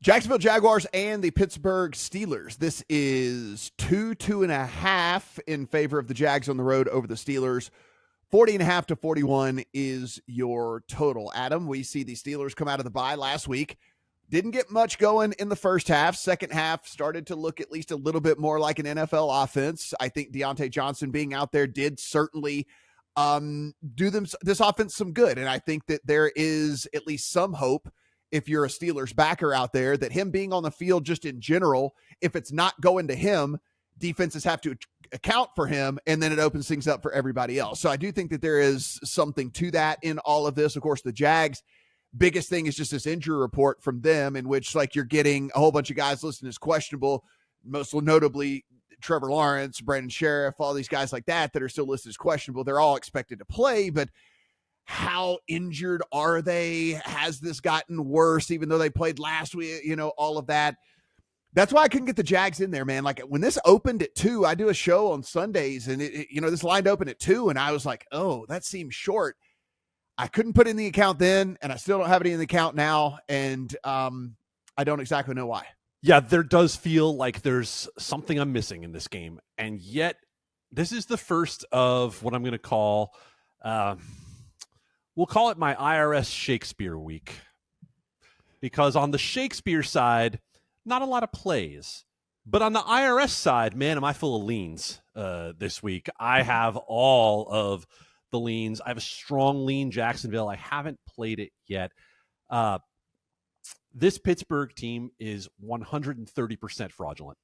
Jacksonville Jaguars and the Pittsburgh Steelers. This is 2.5 in favor of the Jags on the road over the Steelers. 40.5 to 41 is your total. Adam, we see the Steelers come out of the bye last week. Didn't get much going in the first half. Second half started to look at least a little bit more like an NFL offense. I think Deontay Johnson being out there did certainly do this offense some good. And I think that there is at least some hope, if you're a Steelers backer out there, that him being on the field just in general, if it's not going to him, defenses have to account for him, and then it opens things up for everybody else. So I do think that there is something to that in all of this. Of course, the Jags, biggest thing is just this injury report from them, in which like you're getting a whole bunch of guys listed as questionable, most notably Trevor Lawrence, Brandon Sheriff, all these guys like that are still listed as questionable. They're all expected to play, but how injured are they? Has this gotten worse, even though they played last week? All of that. That's why I couldn't get the Jags in there, man. Like when this opened at 2, I do a show on Sundays, and this lined open at 2, and I was like, oh, that seems short. I couldn't put it in the account then, and I still don't have it in the account now, and I don't exactly know why. Yeah, there does feel like there's something I'm missing in this game, and yet this is the first of what I'm going to call, we'll call it my IRS Shakespeare week, because on the Shakespeare side, not a lot of plays, but on the IRS side, man, am I full of leans this week. I have all of the leans. I have a strong lean Jacksonville. I haven't played it yet. This Pittsburgh team is 130% fraudulent.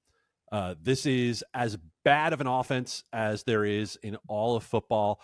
This is as bad of an offense as there is in all of football.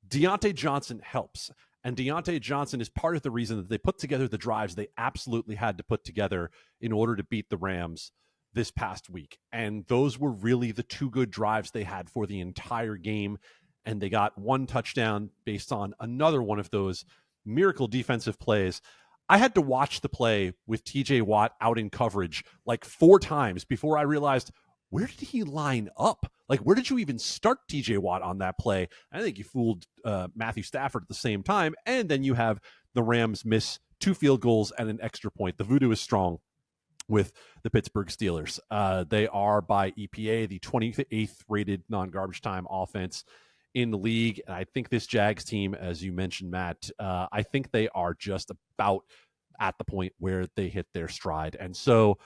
Deontay Johnson helps, and Deontay Johnson is part of the reason that they put together the drives they absolutely had to put together in order to beat the Rams this past week. And those were really the two good drives they had for the entire game. And they got one touchdown based on another one of those miracle defensive plays. I had to watch the play with TJ Watt out in coverage like 4 times before I realized, where did he line up? Like, where did you even start TJ Watt on that play? I think you fooled Matthew Stafford at the same time. And then you have the Rams miss 2 field goals and an extra point. The voodoo is strong with the Pittsburgh Steelers. They are, by EPA, the 28th rated non-garbage time offense in the league. And I think this Jags team, as you mentioned, Matt, I think they are just about at the point where they hit their stride. And so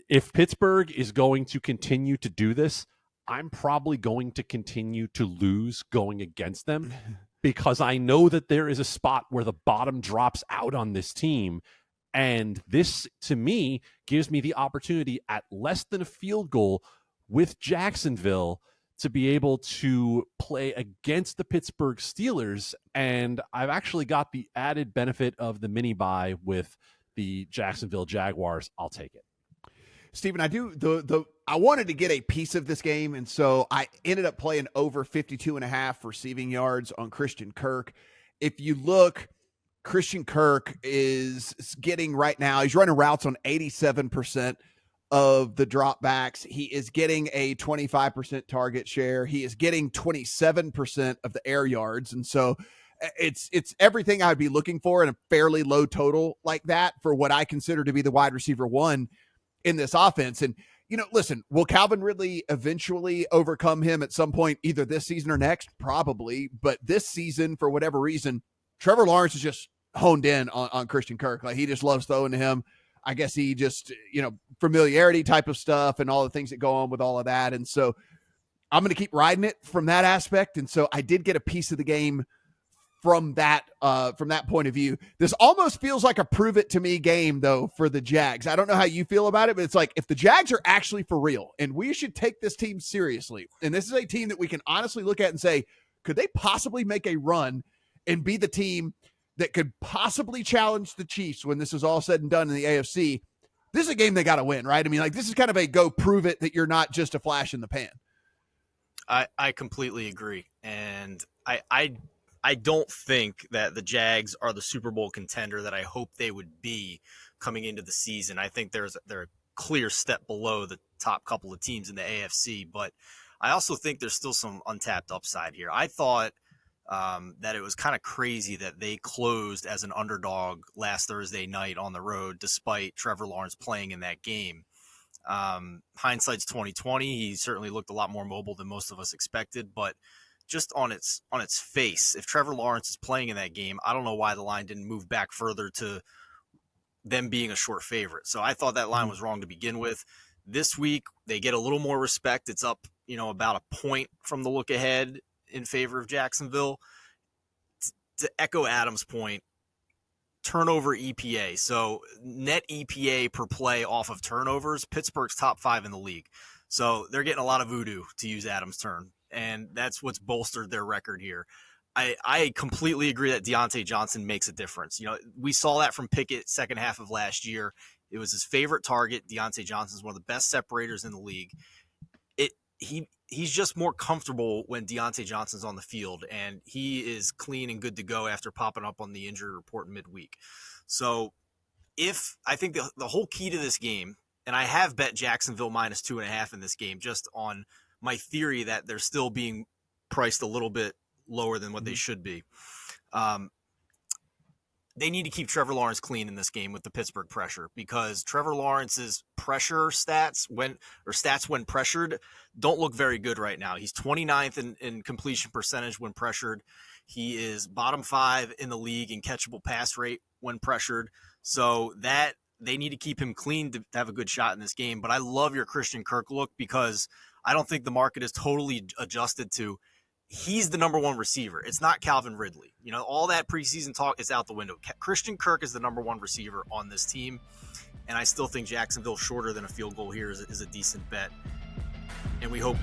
if Pittsburgh is going to continue to do this, I'm probably going to continue to lose going against them, because I know that there is a spot where the bottom drops out on this team. And this, to me, gives me the opportunity at less than a field goal with Jacksonville to be able to play against the Pittsburgh Steelers. And I've actually got the added benefit of the mini bye with the Jacksonville Jaguars. I'll take it. Stephen, I wanted to get a piece of this game, and so I ended up playing over 52.5 receiving yards on Christian Kirk. If you look, Christian Kirk is getting right now, he's running routes on 87% of the dropbacks. He is getting a 25% target share. He is getting 27% of the air yards. And so it's everything I'd be looking for in a fairly low total like that for what I consider to be the wide receiver one in this offense. And, listen, will Calvin Ridley eventually overcome him at some point, either this season or next? Probably. But this season, for whatever reason, Trevor Lawrence is just honed in on Christian Kirk. Like, he just loves throwing to him. I guess he just, familiarity type of stuff and all the things that go on with all of that. And so I'm going to keep riding it from that aspect. And so I did get a piece of the game from that point of view. This almost feels like a prove it to me game, though, for the Jags. I don't know how you feel about it, but it's like, if the Jags are actually for real and we should take this team seriously, and this is a team that we can honestly look at and say, could they possibly make a run and be the team that could possibly challenge the Chiefs when this is all said and done in the AFC? This is a game they got to win, right? I mean, like, this is kind of a go prove it that you're not just a flash in the pan. I completely agree. And I don't think that the Jags are the Super Bowl contender that I hope they would be coming into the season. I think they're a clear step below the top couple of teams in the AFC, but I also think there's still some untapped upside here. I thought that it was kind of crazy that they closed as an underdog last Thursday night on the road, despite Trevor Lawrence playing in that game. Hindsight's 2020. He certainly looked a lot more mobile than most of us expected, but just on its face, if Trevor Lawrence is playing in that game, I don't know why the line didn't move back further to them being a short favorite. So I thought that line was wrong to begin with. This week, they get a little more respect. It's up, about a point from the look ahead in favor of Jacksonville. To echo Adam's point, turnover EPA. So net EPA per play off of turnovers, Pittsburgh's top 5 in the league. So they're getting a lot of voodoo, to use Adam's term. And that's what's bolstered their record here. I completely agree that Deontay Johnson makes a difference. We saw that from Pickett second half of last year. It was his favorite target. Deontay Johnson's one of the best separators in the league. He's just more comfortable when Deontay Johnson's on the field, and he is clean and good to go after popping up on the injury report midweek. So I think the whole key to this game, and I have bet Jacksonville minus 2.5 in this game, just on my theory that they're still being priced a little bit lower than what they should be. They need to keep Trevor Lawrence clean in this game with the Pittsburgh pressure, because Trevor Lawrence's pressure stats when pressured don't look very good right now. He's 29th in completion percentage when pressured. He is bottom 5 in the league in catchable pass rate when pressured. So that they need to keep him clean to have a good shot in this game. But I love your Christian Kirk look, because I don't think the market is totally adjusted to he's the number 1 receiver. It's not Calvin Ridley. All that preseason talk is out the window. Christian Kirk is the number 1 receiver on this team, and I still think Jacksonville shorter than a field goal here is a decent bet. And we hope